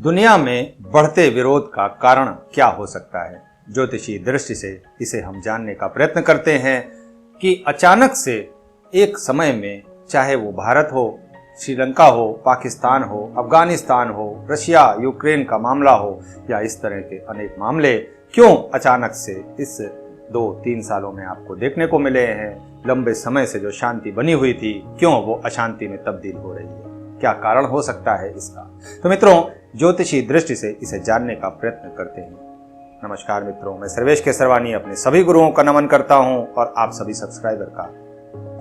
दुनिया में बढ़ते विरोध का कारण क्या हो सकता है? ज्योतिषीय दृष्टि से इसे हम जानने का प्रयत्न करते हैं कि अचानक से एक समय में, चाहे वो भारत हो, श्रीलंका हो, पाकिस्तान हो, अफगानिस्तान हो, रशिया यूक्रेन का मामला हो या इस तरह के अनेक मामले क्यों अचानक से इस 2-3 सालों में आपको देखने को मिले हैं? लंबे समय से जो शांति बनी हुई थी, क्यों वो अशांति में तब्दील हो रही है? क्या कारण हो सकता है इसका? तो मित्रों, ज्योतिषी दृष्टि से इसे जानने का प्रयत्न करते हैं। नमस्कार मित्रों, मैं सर्वेश केसरवानी अपने सभी गुरुओं का नमन करता हूं और आप सभी सब्सक्राइबर का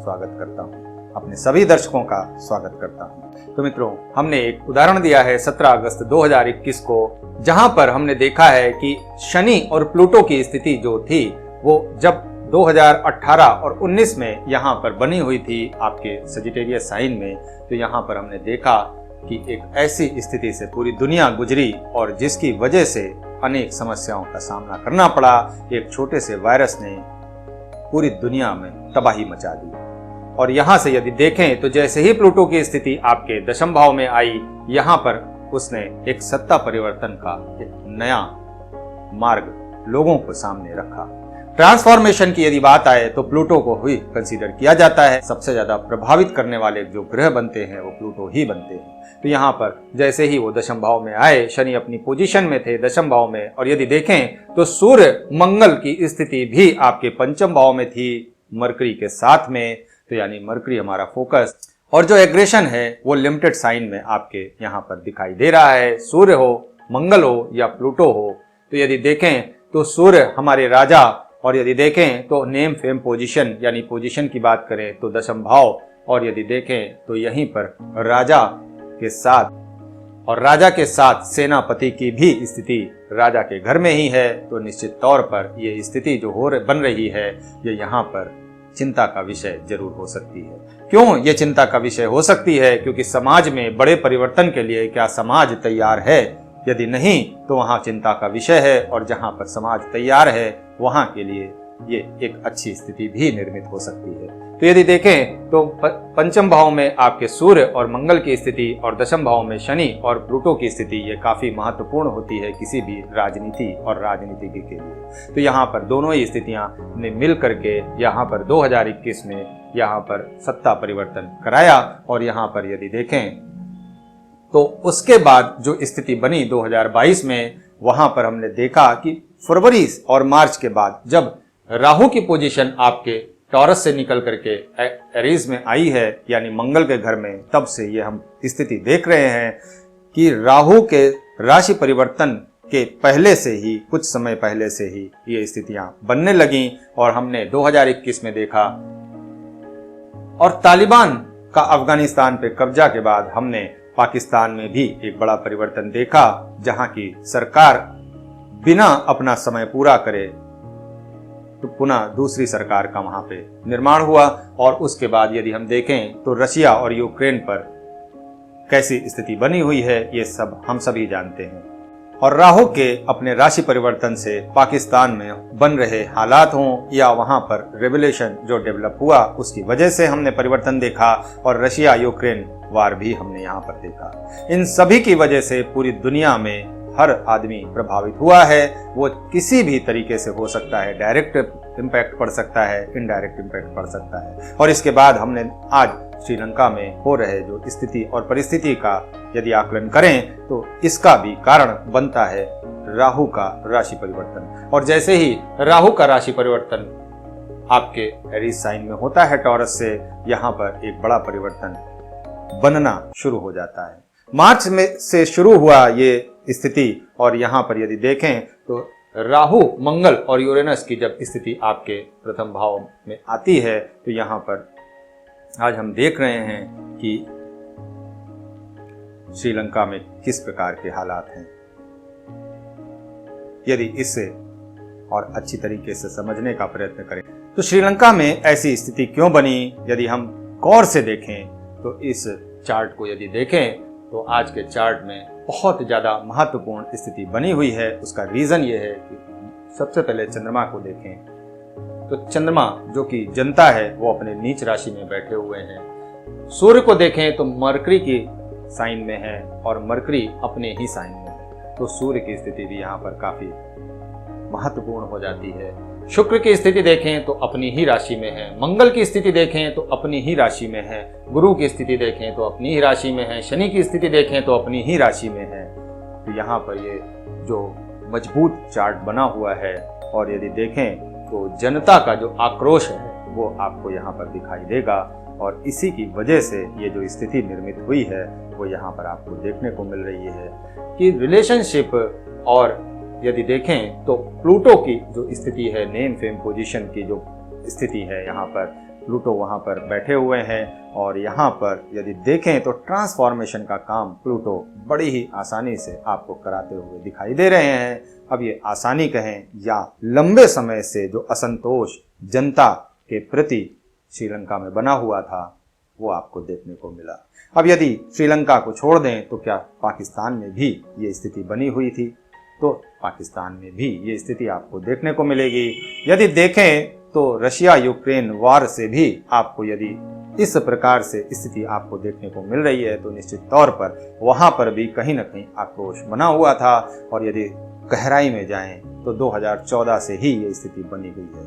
स्वागत करता हूं, अपने सभी दर्शकों का स्वागत करता हूं। तो मित्रों, हमने एक उदाहरण दिया है 17 अगस्त 2021 को, जहां पर हमने देखा है कि शनि और प्लूटो की स्थिति जो थी वो जब 2018 और 19 में यहाँ पर बनी हुई थी आपके सजिटेरियस साइन में, तो यहाँ पर हमने देखा कि एक ऐसी स्थिति से पूरी दुनिया गुजरी और जिसकी वजह से अनेक समस्याओं का सामना करना पड़ा। एक छोटे से वायरस ने पूरी दुनिया में तबाही मचा दी। और यहाँ से यदि देखें तो जैसे ही प्लूटो की स्थिति आपके दशम भाव में आई, यहाँ पर उसने एक सत्ता परिवर्तन का एक नया मार्ग लोगों को सामने रखा। ट्रांसफॉर्मेशन की यदि बात आए तो प्लूटो को ही कंसीडर किया जाता है। सबसे ज्यादा प्रभावित करने वाले जो ग्रह बनते हैं वो प्लूटो ही बनते हैं। तो यहाँ पर जैसे ही वो दशम भाव में आए, शनि अपनी पोजीशन में थे दशम भाव में, और यदि देखें तो सूर्य मंगल की स्थिति भी आपके पंचम भाव में थी मरकरी के साथ में। तो यानी मरकरी हमारा फोकस और जो एग्रेशन है वो लिमिटेड साइन में आपके यहाँ पर दिखाई दे रहा है। सूर्य हो, मंगल हो या प्लूटो हो, तो यदि देखें तो सूर्य हमारे राजा, और यदि देखें तो नेम फेम पोजीशन यानी पोजीशन की बात करें तो दशम भाव, और यदि देखें तो यहीं पर राजा के साथ, और राजा के साथ सेनापति की भी स्थिति राजा के घर में ही है। तो निश्चित तौर पर ये स्थिति जो बन रही है ये यहाँ पर चिंता का विषय जरूर हो सकती है। क्यों ये चिंता का विषय हो सकती है? क्योंकि समाज में बड़े परिवर्तन के लिए क्या समाज तैयार है? यदि नहीं तो वहाँ चिंता का विषय है, और जहाँ पर समाज तैयार है वहाँ के लिए ये एक अच्छी स्थिति भी निर्मित हो सकती है। तो यदि देखें तो पंचम भाव में आपके सूर्य और मंगल की स्थिति और दशम भाव में शनि और प्लूटो की स्थिति ये काफी महत्वपूर्ण होती है किसी भी राजनीति और राजनीतिज्ञ के लिए। तो यहाँ पर दोनों ही स्थितियां ने मिल करके यहाँ पर 2021 में यहाँ पर सत्ता परिवर्तन कराया। और यहाँ पर यदि देखें तो उसके बाद जो स्थिति बनी 2022 में, वहां पर हमने देखा कि फरवरी और मार्च के बाद जब राहु की पोजीशन आपके टॉरस से निकल करके एरीज में आई है यानी मंगल के घर में, तब से ये हम स्थिति देख रहे हैं कि राहु के राशि परिवर्तन के पहले से ही, कुछ समय पहले से ही ये स्थितियां बनने लगी। और हमने 2021 में देखा, और तालिबान का अफगानिस्तान पे कब्जा के बाद हमने पाकिस्तान में भी एक बड़ा परिवर्तन देखा, जहां की सरकार बिना अपना समय पूरा करे तो पुनः दूसरी सरकार का वहां पे निर्माण हुआ। और उसके बाद यदि हम देखें तो रशिया और यूक्रेन पर कैसी स्थिति बनी हुई है ये सब हम सभी जानते हैं। और राहु के अपने राशि परिवर्तन से पाकिस्तान में बन रहे हालात हों या वहां पर रेवोल्यूशन जो डेवलप हुआ उसकी वजह से हमने परिवर्तन देखा, और रशिया यूक्रेन वार भी हमने यहाँ पर देखा। इन सभी की वजह से पूरी दुनिया में हर आदमी प्रभावित हुआ है। वो किसी भी तरीके से हो सकता है, डायरेक्ट इम्पैक्ट पड़ सकता है, इनडायरेक्ट इम्पैक्ट पड़ सकता है। और इसके बाद हमने आज श्रीलंका में हो रहे जो स्थिति और परिस्थिति का यदि आकलन करें तो इसका भी कारण बनता है राहु का राशि परिवर्तन। और जैसे ही राहु का राशि परिवर्तन आपके एरीज साइन में होता है टॉरस से, यहाँ पर एक बड़ा परिवर्तन बनना शुरू हो जाता है। मार्च में से शुरू हुआ ये स्थिति, और यहाँ पर यदि देखें तो राहु, मंगल और यूरेनस की जब स्थिति आपके प्रथम भाव में आती है तो यहाँ पर आज हम देख रहे हैं कि श्रीलंका में किस प्रकार के हालात हैं। यदि इसे और अच्छी तरीके से समझने का प्रयत्न करें तो श्रीलंका में ऐसी स्थिति क्यों बनी, यदि हम गौर से देखें तो इस चार्ट को यदि देखें तो आज के चार्ट में बहुत ज़्यादा महत्वपूर्ण स्थिति बनी हुई है। उसका रीज़न ये है कि सबसे पहले चंद्रमा को देखें तो चंद्रमा जो कि जनता है वो अपने नीच राशि में बैठे हुए हैं। सूर्य को देखें तो मरकरी की साइन में है और मरकरी अपने ही साइन में है, तो सूर्य की स्थिति भी यहाँ पर काफी महत्वपूर्ण हो जाती है। शुक्र की स्थिति देखें तो अपनी ही राशि में है, मंगल की स्थिति देखें तो अपनी ही राशि में है, गुरु की स्थिति देखें तो अपनी ही राशि में है, शनि की स्थिति देखें तो अपनी ही राशि में है। तो यहाँ पर ये जो मजबूत चार्ट बना हुआ है और यदि देखें तो जनता का जो आक्रोश है वो आपको यहाँ पर दिखाई देगा और इसी की वजह से ये जो स्थिति निर्मित हुई है वो यहाँ पर आपको देखने को मिल रही है कि रिलेशनशिप, और यदि देखें तो प्लूटो की जो स्थिति है, नेम फेम पोजीशन की जो स्थिति है, यहाँ पर प्लूटो वहाँ पर बैठे हुए हैं और यहाँ पर यदि देखें तो ट्रांसफॉर्मेशन का काम प्लूटो बड़ी ही आसानी से आपको कराते हुए दिखाई दे रहे हैं। अब ये आसानी कहें या लंबे समय से जो असंतोष जनता के प्रति श्रीलंका में बना हुआ था वो आपको देखने को मिला। अब यदि श्रीलंका को छोड़ दें तो क्या पाकिस्तान में भी ये स्थिति बनी हुई थी, तो पाकिस्तान में भी ये स्थिति आपको देखने को मिलेगी। यदि देखें तो रशिया यूक्रेन वॉर से भी आपको यदि इस प्रकार से स्थिति आपको देखने को मिल रही है तो निश्चित तौर पर वहां पर भी कहीं ना कहीं आक्रोश बना हुआ था। और यदि गहराई में जाएं तो 2014 से ही ये स्थिति बनी हुई है,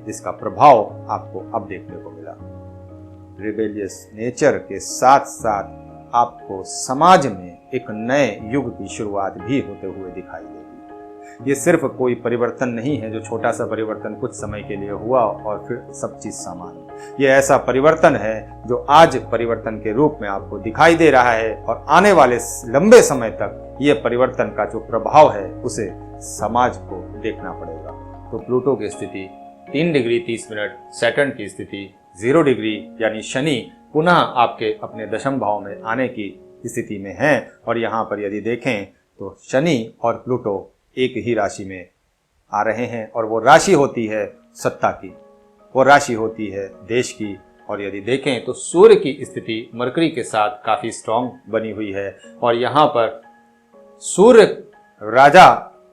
जिसका प्रभाव आपको अब देखने को मिला। रिबेलियस नेचर के साथ साथ आपको समाज में एक नए युग की शुरुआत भी होते हुए दिखाई देगी। ये सिर्फ कोई परिवर्तन नहीं है जो छोटा सा परिवर्तन कुछ समय के लिए हुआ और फिर सब चीज सामान्य। ये ऐसा परिवर्तन है जो आज परिवर्तन के रूप में आपको दिखाई दे रहा है और आने वाले लंबे समय तक ये परिवर्तन का जो प्रभाव है उसे समाज को देखना पड़ेगा। तो प्लूटो की स्थिति 3 डिग्री 30 मिनट, सैटर्न की स्थिति 0 डिग्री यानी शनि पुनः आपके अपने दशम भाव में आने की स्थिति में है। और यहाँ पर यदि देखें तो शनि और प्लूटो एक ही राशि में आ रहे हैं और वो राशि होती है सत्ता की, वो राशि होती है देश की। और यदि देखें तो सूर्य की स्थिति मरकरी के साथ काफ़ी स्ट्रॉन्ग बनी हुई है और यहाँ पर सूर्य राजा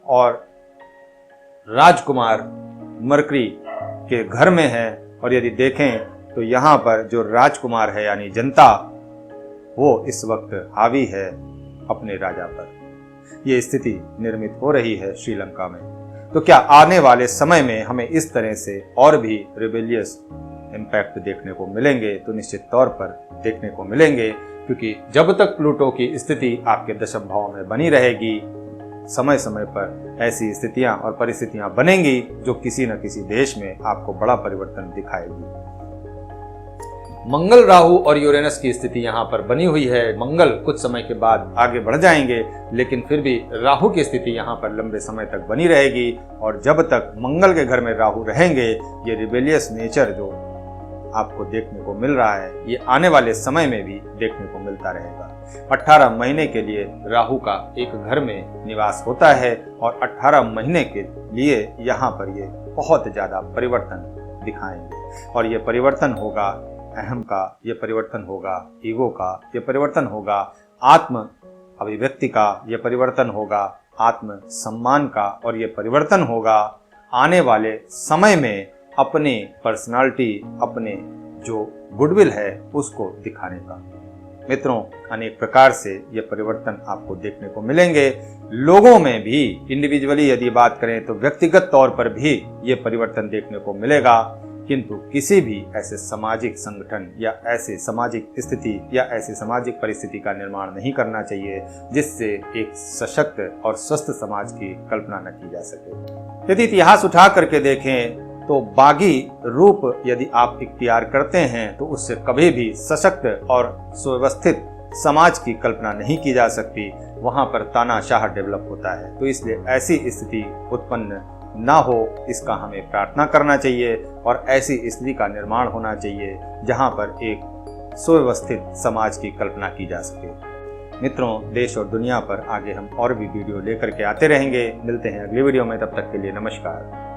और राजकुमार मरकरी के घर में है। और यदि देखें तो यहाँ पर जो राजकुमार है यानी जनता, वो इस वक्त हावी है अपने राजा पर। ये स्थिति निर्मित हो रही है श्रीलंका में। तो क्या आने वाले समय में हमें इस तरह से और भी रिबेलियस इम्पैक्ट देखने को मिलेंगे? तो निश्चित तौर पर देखने को मिलेंगे, क्योंकि जब तक प्लूटो की स्थिति आपके दशम भाव में बनी रहेगी, समय समय पर ऐसी स्थितियां और परिस्थितियां बनेंगी जो किसी न किसी देश में आपको बड़ा परिवर्तन दिखाएगी। मंगल, राहु और यूरेनस की स्थिति यहाँ पर बनी हुई है। मंगल कुछ समय के बाद आगे बढ़ जाएंगे, लेकिन फिर भी राहु की स्थिति यहाँ पर लंबे समय तक बनी रहेगी। और जब तक मंगल के घर में राहु रहेंगे, ये रिबेलियस नेचर जो आपको देखने को मिल रहा है ये आने वाले समय में भी देखने को मिलता रहेगा। 18 महीने के लिए राहु का एक घर में निवास होता है और 18 महीने के लिए यहाँ पर ये बहुत ज़्यादा परिवर्तन दिखाएंगे। और ये परिवर्तन होगा अहम का, ये परिवर्तन होगा ईगो का, ये परिवर्तन होगा आत्म अभिव्यक्ति का, ये परिवर्तन होगा आत्म सम्मान का, और ये परिवर्तन होगा आने वाले समय में अपने पर्सनालिटी, अपने जो गुडविल है उसको दिखाने का। मित्रों, अनेक प्रकार से ये परिवर्तन आपको देखने को मिलेंगे। लोगों में भी इंडिविजुअली यदि बात करें तो व्यक्तिगत तौर पर भी ये परिवर्तन देखने को मिलेगा, किंतु किसी भी ऐसे सामाजिक संगठन या ऐसे सामाजिक स्थिति या ऐसी सामाजिक परिस्थिति का निर्माण नहीं करना चाहिए जिससे एक सशक्त और स्वस्थ समाज की कल्पना न की जा सके। यदि इतिहास उठा करके देखें तो बागी रूप यदि आप इख्तियार करते हैं तो उससे कभी भी सशक्त और सुव्यवस्थित समाज की कल्पना नहीं की जा सकती। वहां पर तानाशाह डेवलप होता है। तो इसलिए ऐसी स्थिति उत्पन्न ना हो, इसका हमें प्रार्थना करना चाहिए और ऐसी स्थिति का निर्माण होना चाहिए जहां पर एक सुव्यवस्थित समाज की कल्पना की जा सके। मित्रों, देश और दुनिया पर आगे हम और भी वीडियो लेकर के आते रहेंगे। मिलते हैं अगली वीडियो में, तब तक के लिए नमस्कार।